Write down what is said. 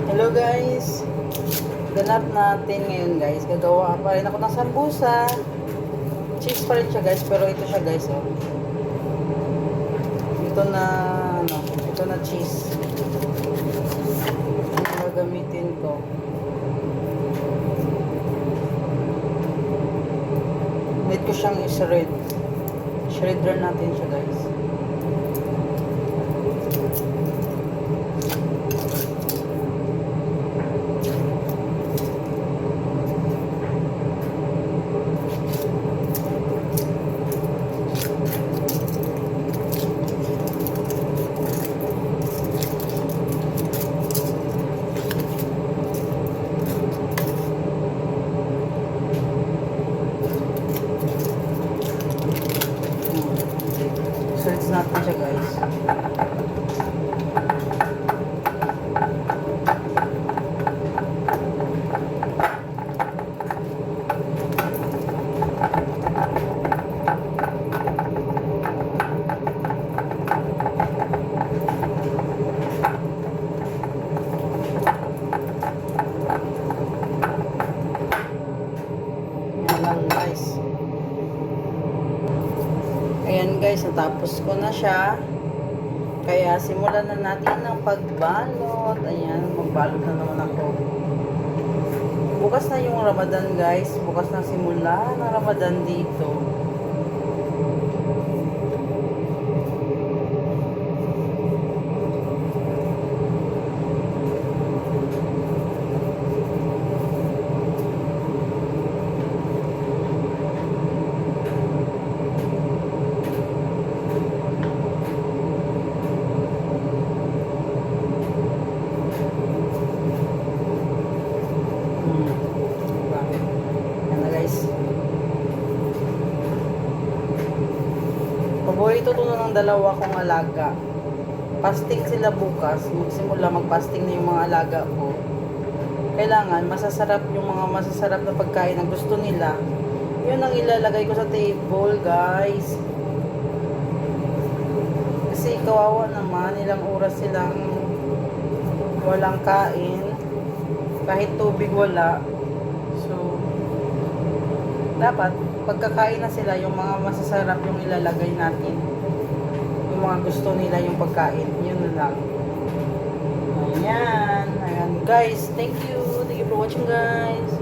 Hello guys, ganap natin ngayon guys. Gagawa pa rin ako ng sambusa. Cheese pa rin siya guys, pero ito siya guys oh. Ito na ito na cheese. Ang gagamitin ko. Need ko siyang i-shred. Shredder natin siya guys. Search natin siya guys. Yan lang guys. Ayan guys, natapos ko na siya. Kaya simulan na natin ang pagbalot. Ayan, magbalot na naman ako. Bukas na yung Ramadan guys. Bukas na simula ng Ramadan dito. Paborito to ng dalawa kong alaga. Fasting sila bukas. Magsimula mag-fasting na yung mga alaga ko. Kailangan masasarap yung mga masasarap na pagkain na gusto nila. Yun ang ilalagay ko sa table, guys. Kasi kawawa naman, ilang oras silang walang kain. Kahit tubig wala. So, dapat pagkakain na sila, yung mga masasarap yung ilalagay natin. Yung mga gusto nila yung pagkain. Yun na lang. Ayan. Ayan guys. Thank you. Thank you for watching guys.